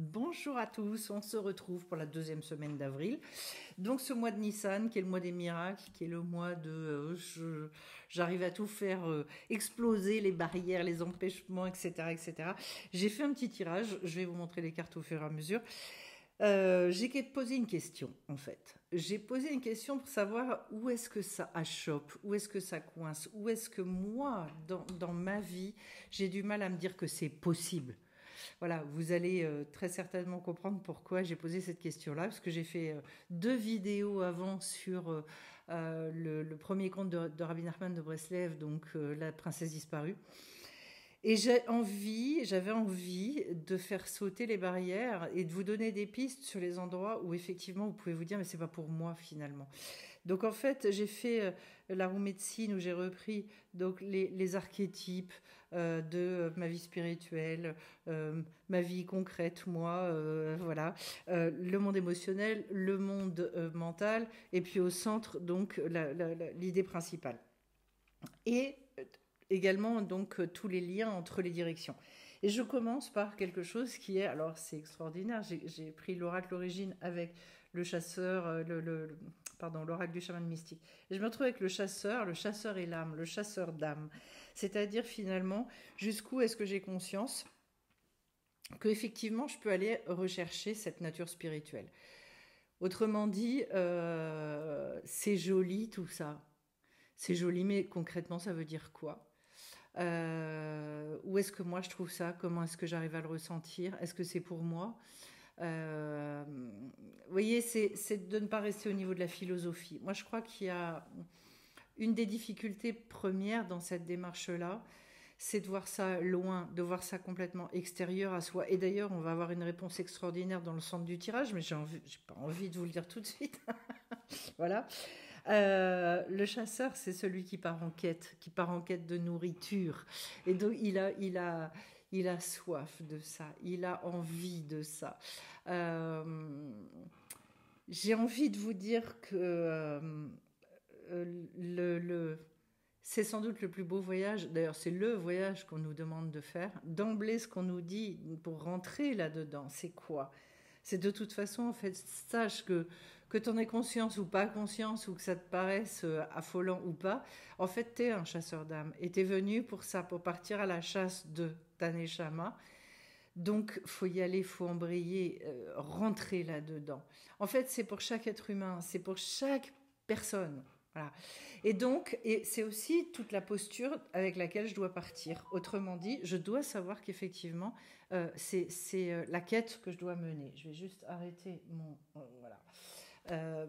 Bonjour à tous, on se retrouve pour la deuxième semaine d'avril. Donc ce mois de Nissan, qui est le mois des miracles, qui est le mois de j'arrive à tout faire exploser les barrières, les empêchements, etc., etc. J'ai fait un petit tirage, je vais vous montrer les cartes au fur et à mesure. J'ai posé une question en fait. J'ai posé une question pour savoir où est-ce que ça achoppe, où est-ce que ça coince, où est-ce que moi, dans ma vie, j'ai du mal à me dire que c'est possible. Voilà, vous allez très certainement comprendre pourquoi j'ai posé cette question-là, parce que j'ai fait deux vidéos avant sur le premier conte de Rabbi Nachman de Breslev, donc La princesse disparue. Et j'avais envie de faire sauter les barrières et de vous donner des pistes sur les endroits où effectivement vous pouvez vous dire mais c'est pas pour moi finalement. Donc en fait j'ai fait la roue médecine où j'ai repris donc les archétypes de ma vie spirituelle, ma vie concrète moi, voilà, le monde émotionnel, le monde mental et puis au centre donc l'idée principale. Et également donc tous les liens entre les directions. Et je commence par quelque chose qui est, alors c'est extraordinaire, j'ai pris l'oracle origine avec le chasseur, pardon, l'oracle du chaman mystique. Et je me retrouve avec le chasseur et l'âme, le chasseur d'âme. C'est-à-dire finalement, jusqu'où est-ce que j'ai conscience que effectivement je peux aller rechercher cette nature spirituelle. Autrement dit, c'est joli tout ça. C'est joli, mais concrètement, ça veut dire quoi? Où est-ce que moi je trouve ça? Comment est-ce que j'arrive à le ressentir? Est-ce que c'est pour moi? Vous voyez, c'est de ne pas rester au niveau de la philosophie. Moi, je crois qu'il y a une des difficultés premières dans cette démarche-là, c'est de voir ça loin, de voir ça complètement extérieur à soi. Et d'ailleurs, on va avoir une réponse extraordinaire dans le centre du tirage, mais j'ai pas envie de vous le dire tout de suite. Voilà. Le chasseur, c'est celui qui part en quête de nourriture. Et donc, il a soif de ça, il a envie de ça. Euh, j'ai envie de vous dire que c'est sans doute le plus beau voyage. D'ailleurs, c'est le voyage qu'on nous demande de faire. D'emblée, ce qu'on nous dit pour rentrer là-dedans, c'est quoi? C'est de toute façon, en fait, sache que tu en aies conscience ou pas conscience, ou que ça te paraisse affolant ou pas, en fait, tu es un chasseur d'âme. Et tu es venu pour ça, pour partir à la chasse de ta neshama. Donc, faut y aller, faut embrayer, rentrer là-dedans. En fait, c'est pour chaque être humain, c'est pour chaque personne. Voilà. Et donc, c'est aussi toute la posture avec laquelle je dois partir. Autrement dit, je dois savoir qu'effectivement, c'est la quête que je dois mener. Je vais juste arrêter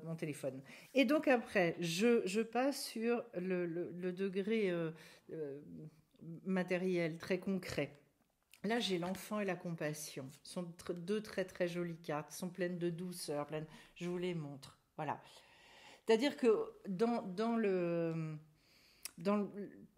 mon téléphone. Et donc après, je passe sur le degré matériel, très concret. Là, j'ai l'enfant et la compassion. Ce sont deux très très jolies cartes, sont pleines de douceur, pleines. Je vous les montre. Voilà. C'est-à-dire que dans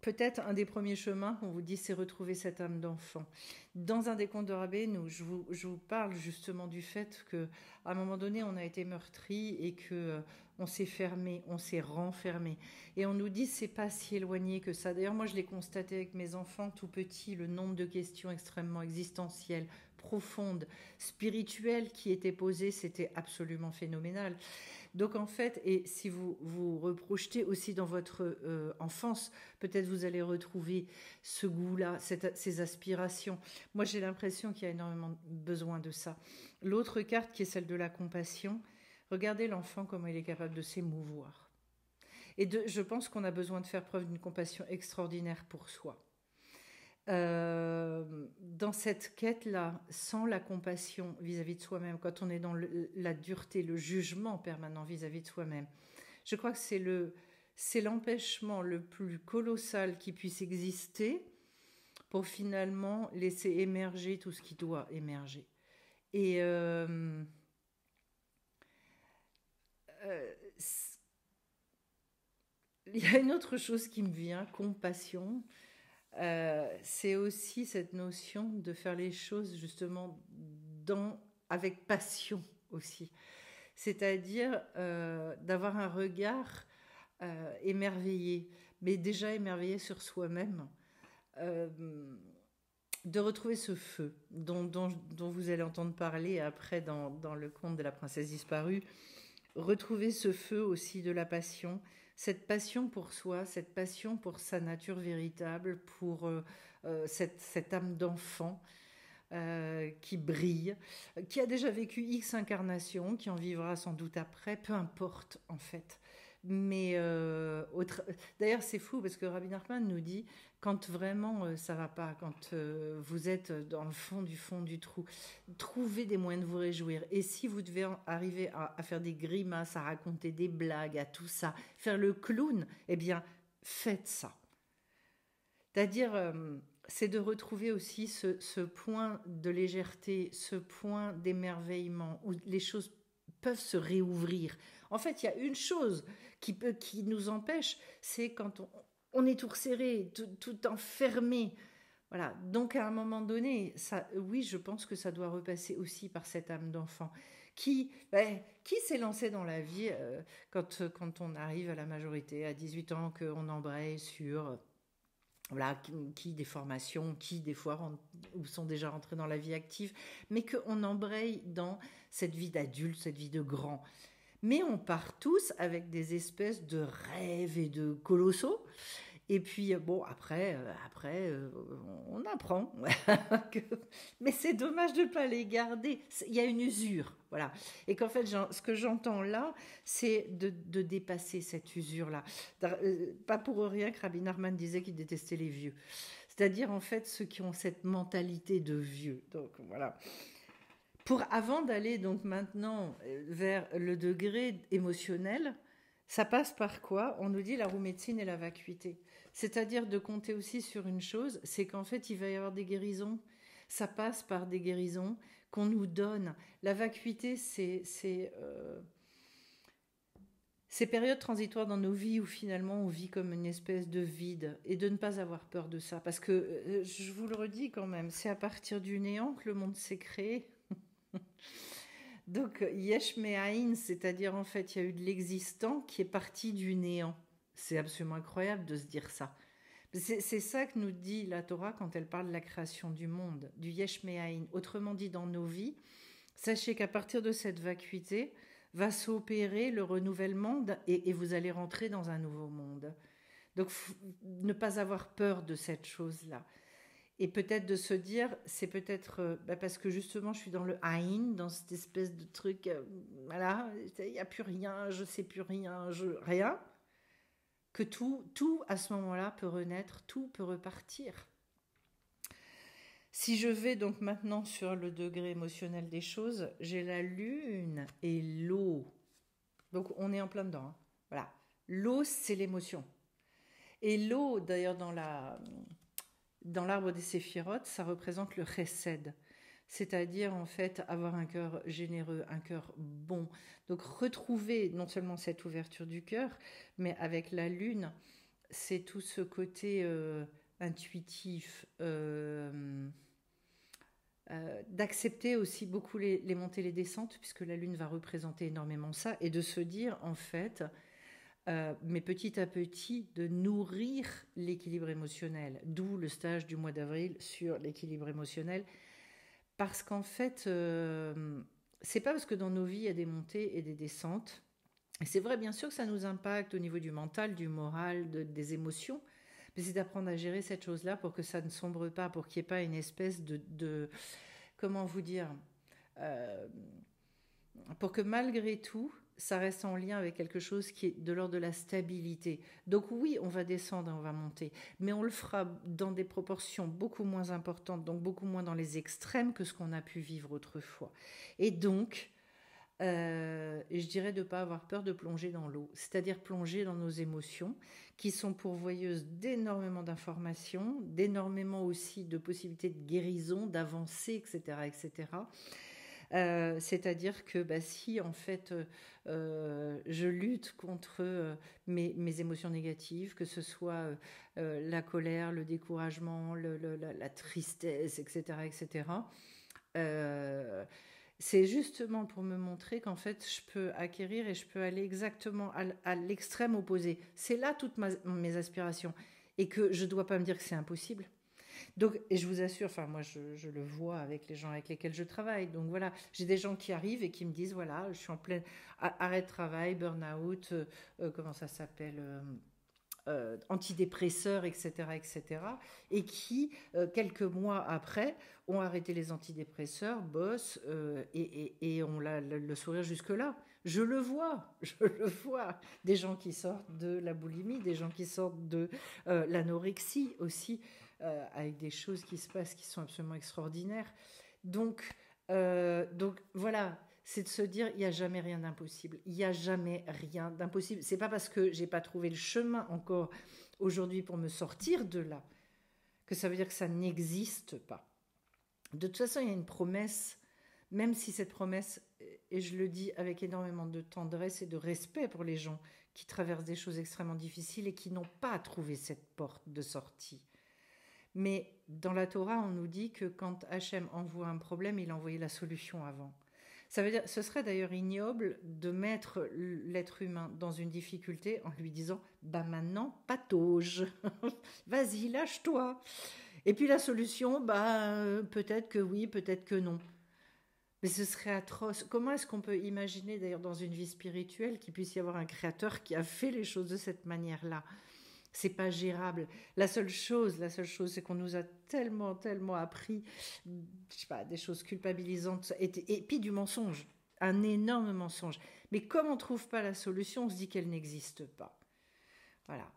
peut-être un des premiers chemins qu'on vous dit, c'est retrouver cette âme d'enfant. Dans un des contes de Rabbeinu, je vous parle justement du fait que à un moment donné, on a été meurtri et que on s'est fermé, on s'est renfermé. Et on nous dit, c'est pas si éloigné que ça. D'ailleurs, moi, je l'ai constaté avec mes enfants tout petits, le nombre de questions extrêmement existentielles, profondes, spirituelles qui étaient posées, c'était absolument phénoménal. Donc en fait, et si vous vous reprojetez aussi dans votre enfance, peut-être vous allez retrouver ce goût-là, ces aspirations. Moi, j'ai l'impression qu'il y a énormément besoin de ça. L'autre carte, qui est celle de la compassion, regardez l'enfant, comment il est capable de s'émouvoir. Je pense qu'on a besoin de faire preuve d'une compassion extraordinaire pour soi. Dans cette quête-là, sans la compassion vis-à-vis de soi-même, quand on est dans la dureté, le jugement permanent vis-à-vis de soi-même, je crois que c'est l'empêchement le plus colossal qui puisse exister pour finalement laisser émerger tout ce qui doit émerger. Et il y a une autre chose qui me vient, compassion. C'est aussi cette notion de faire les choses justement avec passion aussi. C'est-à-dire d'avoir un regard émerveillé, mais déjà émerveillé sur soi-même. Euh, de retrouver ce feu dont vous allez entendre parler après dans le conte de la princesse disparue. Retrouver ce feu aussi de la passion, cette passion pour soi, cette passion pour sa nature véritable, pour cette âme d'enfant qui brille, qui a déjà vécu X incarnations, qui en vivra sans doute après, peu importe en fait. Mais d'ailleurs, c'est fou parce que Rabbi Nachman nous dit quand vraiment ça va pas, quand vous êtes dans le fond du trou, trouvez des moyens de vous réjouir. Et si vous devez arriver à faire des grimaces, à raconter des blagues, à tout ça, faire le clown, eh bien, faites ça. C'est-à-dire, c'est de retrouver aussi ce point de légèreté, ce point d'émerveillement où les choses peuvent se réouvrir. En fait, il y a une chose qui nous empêche, c'est quand on est tout resserré, tout enfermé. Voilà. Donc, à un moment donné, ça, oui, je pense que ça doit repasser aussi par cette âme d'enfant qui s'est lancé dans la vie quand on arrive à la majorité, à 18 ans, qu'on embraye sur voilà, qui des formations, qui des fois sont déjà rentrés dans la vie active, mais qu'on embraye dans cette vie d'adulte, cette vie de grand. Mais on part tous avec des espèces de rêves et de colossaux. Et puis, bon, après on apprend. Mais c'est dommage de ne pas les garder. Il y a une usure, voilà. Et qu'en fait, ce que j'entends là, c'est de dépasser cette usure-là. Pas pour rien que Rabbi Nachman disait qu'il détestait les vieux. C'est-à-dire, en fait, ceux qui ont cette mentalité de vieux. Donc, voilà. Avant d'aller donc maintenant vers le degré émotionnel, ça passe par quoi? On nous dit la roue médecine et la vacuité. C'est-à-dire de compter aussi sur une chose, c'est qu'en fait, il va y avoir des guérisons. Ça passe par des guérisons qu'on nous donne. La vacuité, c'est ces périodes transitoires dans nos vies où finalement on vit comme une espèce de vide et de ne pas avoir peur de ça. Parce que, je vous le redis quand même, c'est à partir du néant que le monde s'est créé. Donc, yesh me'aïn, c'est-à-dire en fait, il y a eu de l'existant qui est parti du néant. C'est absolument incroyable de se dire ça. C'est ça que nous dit la Torah quand elle parle de la création du monde, du yesh me'aïn. Autrement dit, dans nos vies, sachez qu'à partir de cette vacuité va s'opérer le renouvellement et vous allez rentrer dans un nouveau monde. Donc, ne pas avoir peur de cette chose-là. Et peut-être de se dire, c'est peut-être parce que justement je suis dans le Aïn, dans cette espèce de truc, voilà, il n'y a plus rien, je sais plus rien, rien, que tout à ce moment-là peut renaître, tout peut repartir. Si je vais donc maintenant sur le degré émotionnel des choses, j'ai la lune et l'eau. Donc on est en plein dedans. Hein. Voilà. L'eau, c'est l'émotion. Et l'eau, d'ailleurs, dans l'arbre des séphirotes, ça représente le chesed, c'est-à-dire en fait avoir un cœur généreux, un cœur bon. Donc retrouver non seulement cette ouverture du cœur, mais avec la lune, c'est tout ce côté intuitif, d'accepter aussi beaucoup les montées et les descentes, puisque la lune va représenter énormément ça, et de se dire en fait... mais petit à petit, de nourrir l'équilibre émotionnel. D'où le stage du mois d'avril sur l'équilibre émotionnel. Parce qu'en fait, c'est pas parce que dans nos vies, il y a des montées et des descentes. Et c'est vrai, bien sûr que ça nous impacte au niveau du mental, du moral, des émotions. Mais c'est d'apprendre à gérer cette chose-là pour que ça ne sombre pas, pour qu'il n'y ait pas une espèce de comment vous dire, pour que malgré tout, ça reste en lien avec quelque chose qui est de l'ordre de la stabilité. Donc oui, on va descendre et on va monter, mais on le fera dans des proportions beaucoup moins importantes, donc beaucoup moins dans les extrêmes que ce qu'on a pu vivre autrefois. Et donc, je dirais de ne pas avoir peur de plonger dans l'eau, c'est-à-dire plonger dans nos émotions, qui sont pourvoyeuses d'énormément d'informations, d'énormément aussi de possibilités de guérison, d'avancée, etc., etc., c'est-à-dire que si en fait je lutte contre mes émotions négatives, que ce soit la colère, le découragement, la tristesse, etc., etc., c'est justement pour me montrer qu'en fait je peux acquérir et je peux aller exactement à l'extrême opposé. C'est là toutes mes aspirations et que je ne dois pas me dire que c'est impossible. Donc, et je vous assure, enfin moi je le vois avec les gens avec lesquels je travaille. Donc voilà, j'ai des gens qui arrivent et qui me disent voilà, je suis en plein arrêt de travail, burn-out, comment ça s'appelle antidépresseurs, etc., etc., et qui, quelques mois après, ont arrêté les antidépresseurs, bossent et ont le sourire jusque-là. Je le vois, je le vois. Des gens qui sortent de la boulimie, des gens qui sortent de l'anorexie aussi, avec des choses qui se passent qui sont absolument extraordinaires. Donc voilà, c'est de se dire il n'y a jamais rien d'impossible. Il n'y a jamais rien d'impossible. C'est pas parce que j'ai pas trouvé le chemin encore aujourd'hui pour me sortir de là que ça veut dire que ça n'existe pas. De toute façon, il y a une promesse, même si cette promesse, et je le dis avec énormément de tendresse et de respect pour les gens qui traversent des choses extrêmement difficiles et qui n'ont pas trouvé cette porte de sortie. Mais dans la Torah, on nous dit que quand Hachem envoie un problème, il a envoyé la solution avant. Ça veut dire, ce serait d'ailleurs ignoble de mettre l'être humain dans une difficulté en lui disant bah maintenant patauge, vas-y lâche-toi. Et puis la solution, bah peut-être que oui, peut-être que non. Mais ce serait atroce. Comment est-ce qu'on peut imaginer d'ailleurs dans une vie spirituelle qu'il puisse y avoir un créateur qui a fait les choses de cette manière-là? C'est pas gérable. La seule chose, c'est qu'on nous a tellement appris, je sais pas, des choses culpabilisantes et puis du mensonge, un énorme mensonge. Mais comme on trouve pas la solution, on se dit qu'elle n'existe pas. Voilà.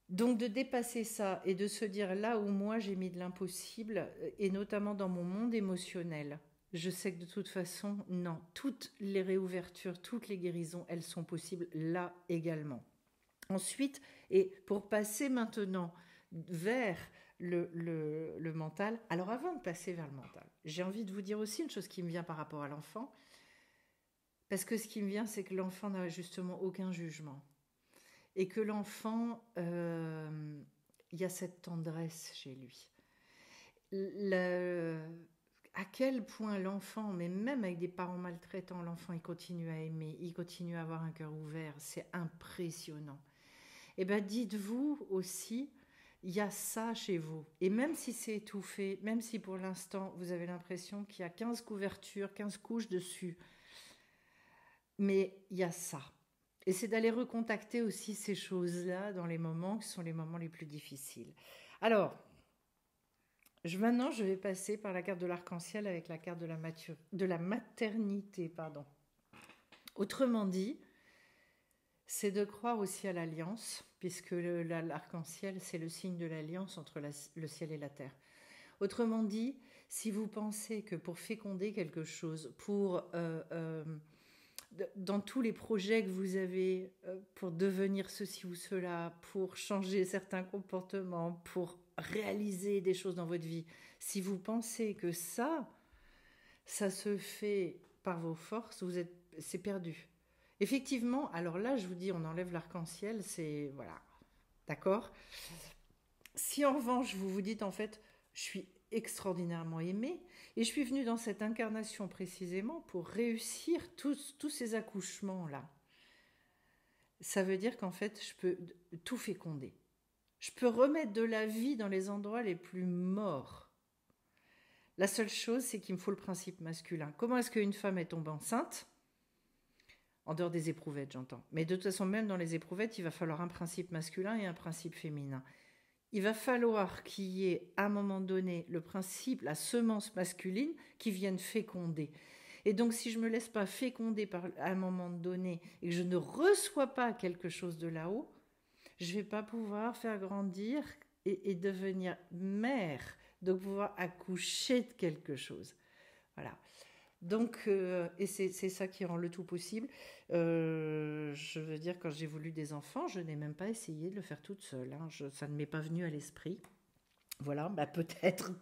Donc de dépasser ça et de se dire là où moi j'ai mis de l'impossible, et notamment dans mon monde émotionnel, je sais que de toute façon, non, toutes les réouvertures, toutes les guérisons, elles sont possibles là également. Ensuite, et pour passer maintenant vers le mental, alors avant de passer vers le mental, j'ai envie de vous dire aussi une chose qui me vient par rapport à l'enfant, parce que ce qui me vient, c'est que l'enfant n'a justement aucun jugement. Et que l'enfant, il y a cette tendresse chez lui. À quel point l'enfant, mais même avec des parents maltraitants, l'enfant, il continue à aimer, il continue à avoir un cœur ouvert, c'est impressionnant. Eh bien, dites-vous aussi, il y a ça chez vous. Et même si c'est étouffé, même si pour l'instant, vous avez l'impression qu'il y a 15 couvertures, 15 couches dessus, mais il y a ça. Et c'est d'aller recontacter aussi ces choses-là dans les moments qui sont les moments les plus difficiles. Alors, maintenant, je vais passer par la carte de l'arc-en-ciel avec la carte de la maternité. Pardon. Autrement dit, c'est de croire aussi à l'alliance, puisque l'arc-en-ciel, c'est le signe de l'alliance entre le ciel et la terre. Autrement dit, si vous pensez que pour féconder quelque chose, dans tous les projets que vous avez pour devenir ceci ou cela, pour changer certains comportements, pour réaliser des choses dans votre vie, si vous pensez que ça se fait par vos forces, c'est perdu. Effectivement, alors là, je vous dis, on enlève l'arc-en-ciel, c'est... Voilà, d'accord ? Si en revanche, vous vous dites, en fait, je suis extraordinairement aimée, et je suis venue dans cette incarnation précisément pour réussir tous ces accouchements-là, ça veut dire qu'en fait, je peux tout féconder. Je peux remettre de la vie dans les endroits les plus morts. La seule chose, c'est qu'il me faut le principe masculin. Comment est-ce qu'une femme est tombée enceinte ? En dehors des éprouvettes, j'entends. Mais de toute façon, même dans les éprouvettes, il va falloir un principe masculin et un principe féminin. Il va falloir qu'il y ait, à un moment donné, le principe, la semence masculine qui vienne féconder. Et donc, si je ne me laisse pas féconder à un moment donné et que je ne reçois pas quelque chose de là-haut, je ne vais pas pouvoir faire grandir et devenir mère, de pouvoir accoucher de quelque chose. Voilà. Donc, et c'est ça qui rend le tout possible. Je veux dire, quand j'ai voulu des enfants, je n'ai même pas essayé de le faire toute seule. Hein. Ça ne m'est pas venu à l'esprit. Voilà, bah peut-être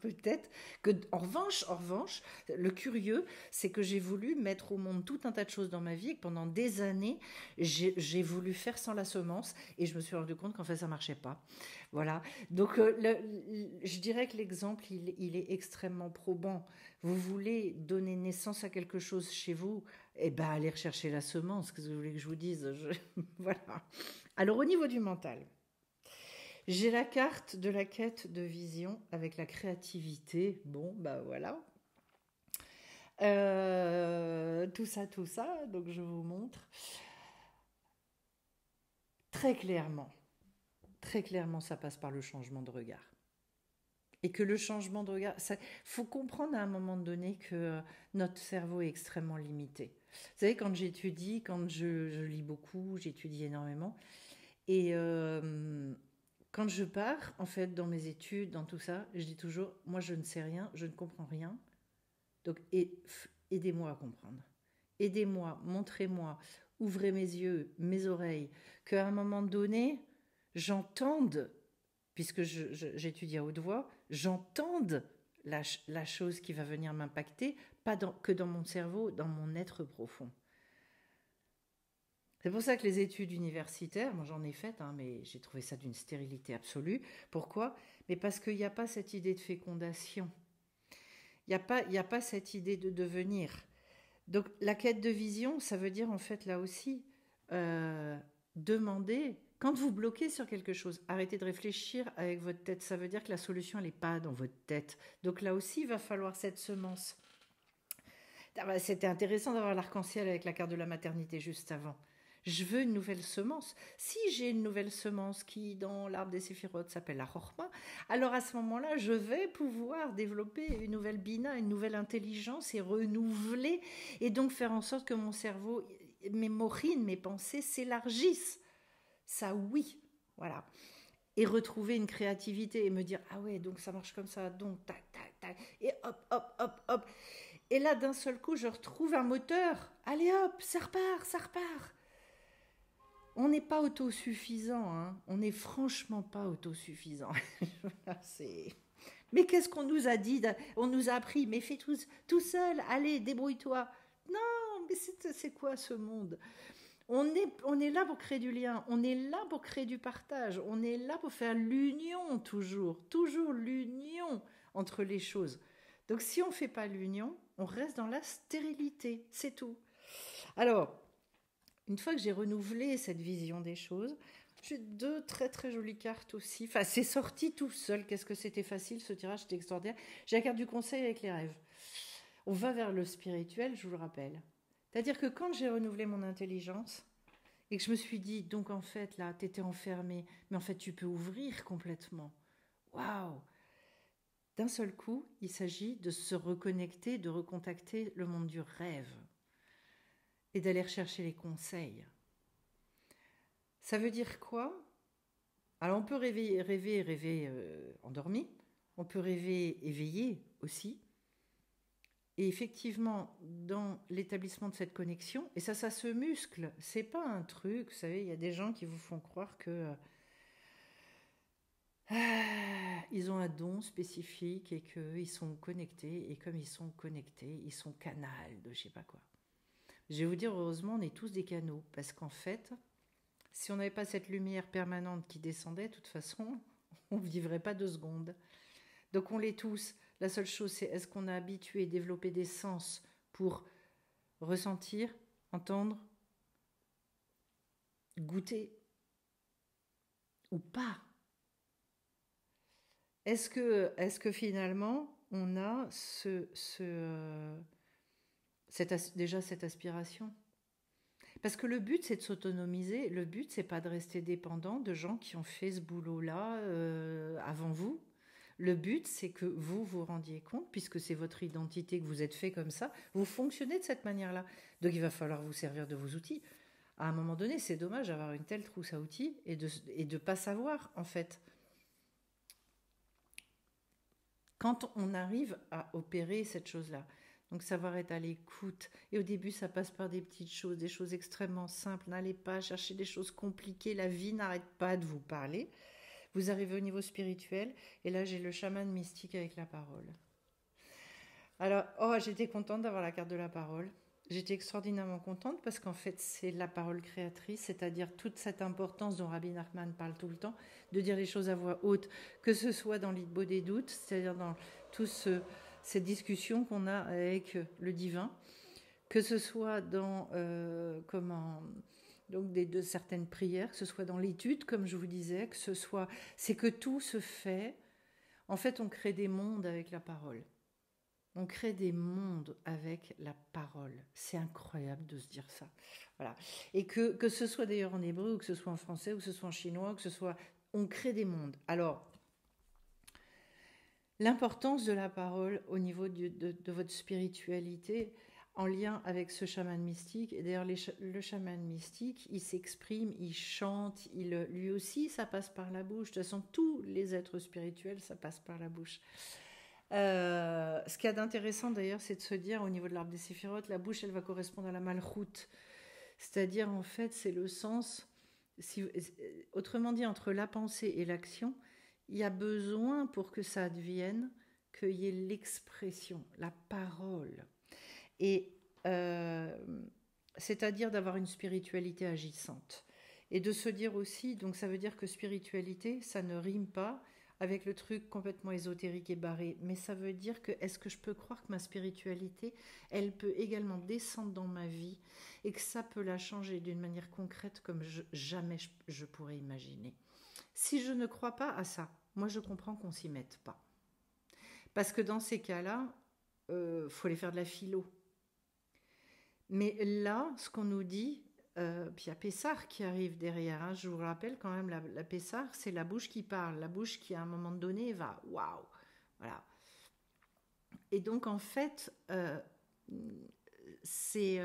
que en revanche, le curieux, c'est que j'ai voulu mettre au monde tout un tas de choses dans ma vie et que pendant des années, j'ai voulu faire sans la semence et je me suis rendu compte qu'en fait ça marchait pas. Voilà, donc je dirais que l'exemple il est extrêmement probant. Vous voulez donner naissance à quelque chose chez vous, eh ben allez rechercher la semence. Qu'est-ce que vous voulez que je vous dise ? Voilà. Alors au niveau du mental. J'ai la carte de la quête de vision avec la créativité. Bon, bah voilà. Tout ça, donc je vous montre très clairement. Très clairement, ça passe par le changement de regard. Et que le changement de regard, il faut comprendre à un moment donné que notre cerveau est extrêmement limité. Vous savez, quand j'étudie, quand je lis beaucoup, j'étudie énormément. Et quand je pars, en fait, dans mes études, dans tout ça, je dis toujours, moi, je ne sais rien, je ne comprends rien. Donc, aidez-moi à comprendre. Aidez-moi, montrez-moi, ouvrez mes yeux, mes oreilles, qu'à un moment donné, j'entende, puisque j'étudie à haute voix, j'entende la chose qui va venir m'impacter, pas que dans mon cerveau, dans mon être profond. C'est pour ça que les études universitaires, moi j'en ai faites, hein, mais j'ai trouvé ça d'une stérilité absolue. Pourquoi? Mais parce qu'il n'y a pas cette idée de fécondation. Il n'y a pas cette idée de devenir. Donc la quête de vision, ça veut dire en fait là aussi, demander, quand vous bloquez sur quelque chose, arrêtez de réfléchir avec votre tête. Ça veut dire que la solution, elle n'est pas dans votre tête. Donc là aussi, il va falloir cette semence. C'était intéressant d'avoir l'arc-en-ciel avec la carte de la maternité juste avant. Je veux une nouvelle semence. Si j'ai une nouvelle semence qui, dans l'arbre des séphirotes, s'appelle la Chorma, alors à ce moment-là, je vais pouvoir développer une nouvelle bina, une nouvelle intelligence et renouveler, et donc faire en sorte que mon cerveau, mes morines, mes pensées s'élargissent. Ça, oui, voilà. Et retrouver une créativité et me dire, ah ouais, donc ça marche comme ça, donc tac, tac, tac, et hop, hop, hop, hop. Et là, d'un seul coup, je retrouve un moteur. Allez hop, ça repart, ça repart. On n'est pas autosuffisant, hein. On n'est franchement pas autosuffisant. Mais qu'est-ce qu'on nous a dit? On nous a appris, mais fais tout seul, allez, débrouille-toi. Non, mais c'est quoi ce monde? On est là pour créer du lien, on est là pour créer du partage, on est là pour faire l'union toujours l'union entre les choses. Donc si on ne fait pas l'union, on reste dans la stérilité, c'est tout. Alors, une fois que j'ai renouvelé cette vision des choses, j'ai 2 très très jolies cartes aussi. Enfin, c'est sorti tout seul. Qu'est-ce que c'était facile, ce tirage, c'était extraordinaire. J'ai la carte du conseil avec les rêves. On va vers le spirituel, je vous le rappelle. C'est-à-dire que quand j'ai renouvelé mon intelligence et que je me suis dit, donc en fait, là, t'étais enfermé, mais en fait, tu peux ouvrir complètement. Waouh! D'un seul coup, il s'agit de se reconnecter, de recontacter le monde du rêve et d'aller rechercher les conseils. Ça veut dire quoi? Alors on peut rêver endormi, on peut rêver éveillé aussi. Et effectivement, dans l'établissement de cette connexion, et ça se muscle, c'est pas un truc, vous savez, il y a des gens qui vous font croire que ils ont un don spécifique et qu'ils sont connectés, et comme ils sont connectés, ils sont canal de je sais pas quoi. Je vais vous dire, heureusement, on est tous des canaux, parce qu'en fait, si on n'avait pas cette lumière permanente qui descendait, de toute façon, on ne vivrait pas 2 secondes. Donc on l'est tous. La seule chose, c'est est-ce qu'on a habitué, développé des sens pour ressentir, entendre, goûter ou pas? Est-ce que finalement, on a déjà cette aspiration? Parce que le but, c'est de s'autonomiser. Le but, c'est pas de rester dépendant de gens qui ont fait ce boulot-là avant vous. Le but, c'est que vous vous rendiez compte, puisque c'est votre identité, que vous êtes fait comme ça, vous fonctionnez de cette manière-là. Donc il va falloir vous servir de vos outils. À un moment donné, c'est dommage d'avoir une telle trousse à outils et de pas savoir, en fait. Quand on arrive à opérer cette chose-là, donc savoir être à l'écoute, et au début ça passe par des petites choses, des choses extrêmement simples, n'allez pas chercher des choses compliquées, la vie n'arrête pas de vous parler. Vous arrivez au niveau spirituel, et là j'ai le chaman mystique avec la parole. Alors, j'étais contente d'avoir la carte de la parole. J'étais extraordinairement contente parce qu'en fait, c'est la parole créatrice, c'est-à-dire toute cette importance dont Rabbi Nachman parle tout le temps, de dire les choses à voix haute, que ce soit dans l'Itbo des doutes, c'est-à-dire dans toute cette discussion qu'on a avec le divin, que ce soit dans donc de certaines prières, que ce soit dans l'étude, comme je vous disais, que ce soit... C'est que tout se fait... En fait, on crée des mondes avec la parole. On crée des mondes avec la parole. C'est incroyable de se dire ça. Voilà. Et que ce soit d'ailleurs en hébreu, ou que ce soit en français, ou que ce soit en chinois, ou que ce soit... On crée des mondes. Alors, l'importance de la parole au niveau de votre spiritualité en lien avec ce chaman mystique. Et d'ailleurs, le chaman mystique, il s'exprime, il chante, lui aussi, ça passe par la bouche. De toute façon, tous les êtres spirituels, ça passe par la bouche. Ce qu'il y a d'intéressant d'ailleurs, c'est de se dire au niveau de l'arbre des séphirotes, la bouche, elle va correspondre à la malchoute. C'est-à-dire, en fait, c'est le sens... autrement dit, entre la pensée et l'action, il y a besoin pour que ça advienne qu'il y ait l'expression, la parole. Et c'est-à-dire d'avoir une spiritualité agissante. Et de se dire aussi, donc ça veut dire que spiritualité, ça ne rime pas avec le truc complètement ésotérique et barré, mais ça veut dire que est-ce que je peux croire que ma spiritualité, elle peut également descendre dans ma vie et que ça peut la changer d'une manière concrète comme jamais je pourrais imaginer. Si je ne crois pas à ça, moi je comprends qu'on s'y mette pas. Parce que dans ces cas-là, faut aller faire de la philo. Mais là, ce qu'on nous dit, puis il y a Pessar qui arrive derrière, hein, je vous rappelle quand même, la Pessar, c'est la bouche qui parle, la bouche qui à un moment donné va « waouh ». Voilà. Et donc en fait, c'est...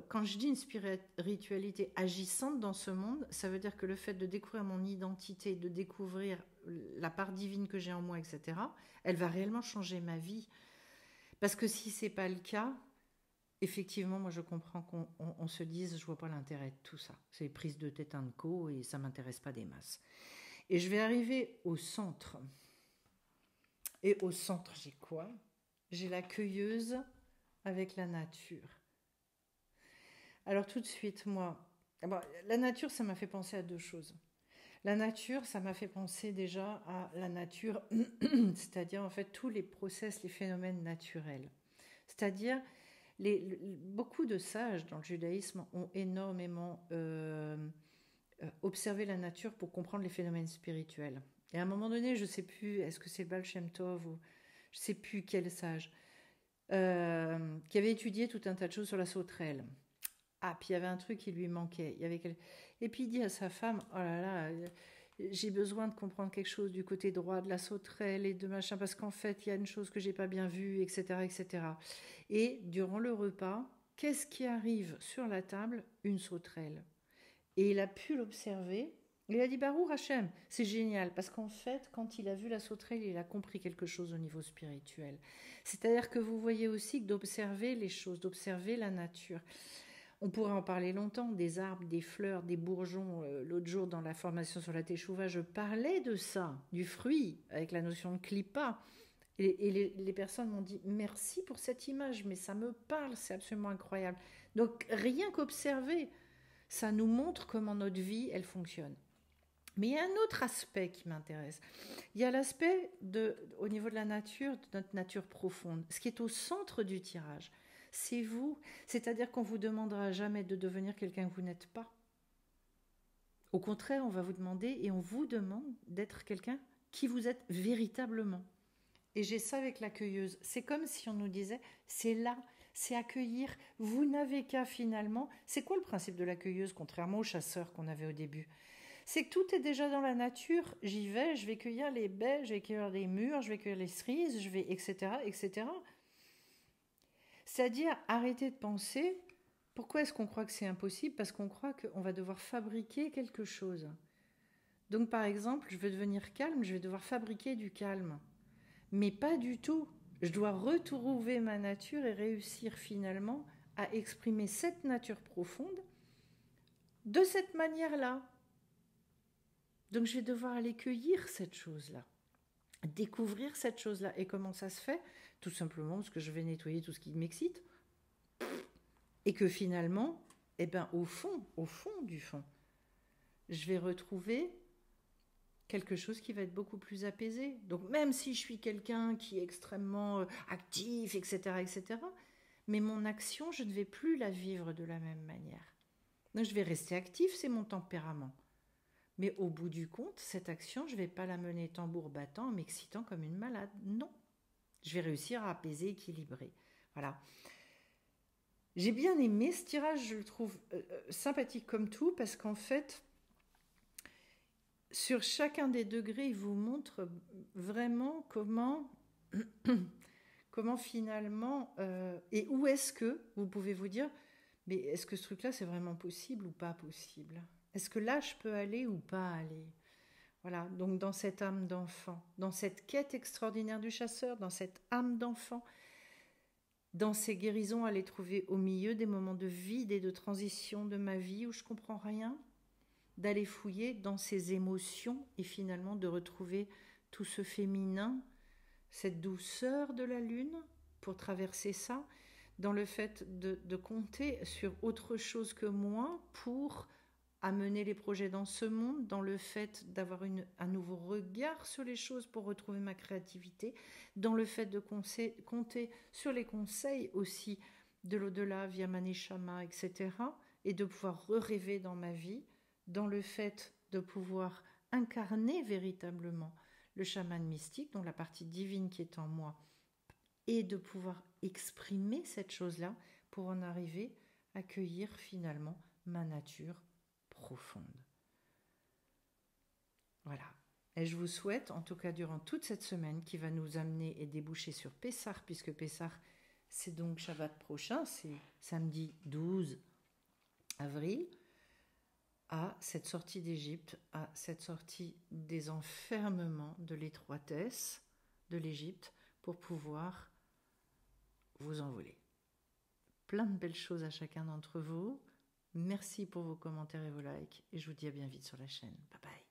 quand je dis une spiritualité agissante dans ce monde, ça veut dire que le fait de découvrir mon identité, de découvrir la part divine que j'ai en moi, etc., elle va réellement changer ma vie. Parce que si c'est pas le cas, effectivement, moi je comprends qu'on se dise, je vois pas l'intérêt de tout ça. C'est prise de tête en co et ça m'intéresse pas des masses. Et je vais arriver au centre. Et au centre, j'ai quoi? J'ai la cueilleuse avec la nature. Alors tout de suite, moi, la nature, ça m'a fait penser à deux choses. La nature, ça m'a fait penser déjà à la nature, c'est-à-dire en fait tous les process, les phénomènes naturels. C'est-à-dire, beaucoup de sages dans le judaïsme ont énormément observé la nature pour comprendre les phénomènes spirituels. Et à un moment donné, je ne sais plus, est-ce que c'est Baal Shem Tov ou je ne sais plus quel sage, qui avait étudié tout un tas de choses sur la sauterelle. Ah, puis il y avait un truc qui lui manquait. Et puis il dit à sa femme, oh là là, j'ai besoin de comprendre quelque chose du côté droit de la sauterelle et de machin, parce qu'en fait, il y a une chose que j'ai pas bien vue, etc., etc. Et durant le repas, qu'est-ce qui arrive sur la table? Une sauterelle. Et il a pu l'observer. Il a dit, Baruch Hashem, c'est génial, parce qu'en fait, quand il a vu la sauterelle, il a compris quelque chose au niveau spirituel. C'est-à-dire que vous voyez aussi que d'observer les choses, d'observer la nature. On pourrait en parler longtemps, des arbres, des fleurs, des bourgeons. L'autre jour, dans la formation sur la Teshuvah, je parlais de ça, du fruit, avec la notion de clipa. Et les personnes m'ont dit « Merci pour cette image, mais ça me parle, c'est absolument incroyable. » Donc, rien qu'observer, ça nous montre comment notre vie, elle fonctionne. Mais il y a un autre aspect qui m'intéresse. Il y a l'aspect, au niveau de la nature, de notre nature profonde, ce qui est au centre du tirage. C'est vous, c'est-à-dire qu'on ne vous demandera jamais de devenir quelqu'un que vous n'êtes pas. Au contraire, on va vous demander et on vous demande d'être quelqu'un qui vous êtes véritablement. Et j'ai ça avec la cueilleuse. C'est comme si on nous disait, c'est là, c'est accueillir. Vous n'avez qu'à finalement... C'est quoi le principe de la cueilleuse, contrairement au chasseur qu'on avait au début? C'est que tout est déjà dans la nature. J'y vais, je vais cueillir les baies, je vais cueillir les mûres, je vais cueillir les cerises, je vais, etc., etc. C'est-à-dire arrêter de penser, pourquoi est-ce qu'on croit que c'est impossible? Parce qu'on croit qu'on va devoir fabriquer quelque chose. Donc par exemple, je veux devenir calme, je vais devoir fabriquer du calme. Mais pas du tout. Je dois retrouver ma nature et réussir finalement à exprimer cette nature profonde de cette manière-là. Donc je vais devoir aller cueillir cette chose-là, découvrir cette chose-là. Et comment ça se fait? Tout simplement parce que je vais nettoyer tout ce qui m'excite. Et que finalement, au fond du fond, je vais retrouver quelque chose qui va être beaucoup plus apaisé. Donc même si je suis quelqu'un qui est extrêmement actif, etc., etc., mais mon action, je ne vais plus la vivre de la même manière. Donc je vais rester active, c'est mon tempérament. Mais au bout du compte, cette action, je ne vais pas la mener tambour battant en m'excitant comme une malade. Non. Je vais réussir à apaiser, équilibrer. Voilà. J'ai bien aimé ce tirage, je le trouve sympathique comme tout, parce qu'en fait, sur chacun des degrés, il vous montre vraiment comment finalement, et où est-ce que vous pouvez vous dire, mais est-ce que ce truc-là, c'est vraiment possible ou pas possible? Est-ce que là, je peux aller ou pas aller? Voilà, donc dans cette âme d'enfant, dans cette quête extraordinaire du chasseur, dans cette âme d'enfant, dans ces guérisons à les trouver au milieu des moments de vide et de transition de ma vie où je comprends rien, d'aller fouiller dans ces émotions et finalement de retrouver tout ce féminin, cette douceur de la lune pour traverser ça, dans le fait de compter sur autre chose que moi pour amener les projets dans ce monde, dans le fait d'avoir un nouveau regard sur les choses pour retrouver ma créativité, dans le fait de compter sur les conseils aussi de l'au-delà via Manishama, etc. Et de pouvoir rêver dans ma vie, dans le fait de pouvoir incarner véritablement le chaman mystique, dont la partie divine qui est en moi, et de pouvoir exprimer cette chose-là pour en arriver à cueillir finalement ma nature profonde. Voilà. Et je vous souhaite, en tout cas durant toute cette semaine, qui va nous amener et déboucher sur Pessah, puisque Pessah, c'est donc Shabbat prochain, c'est samedi 12 avril, à cette sortie d'Égypte, à cette sortie des enfermements, de l'étroitesse de l'Égypte, pour pouvoir vous envoler. Plein de belles choses à chacun d'entre vous. Merci pour vos commentaires et vos likes, et je vous dis à bien vite sur la chaîne. Bye bye.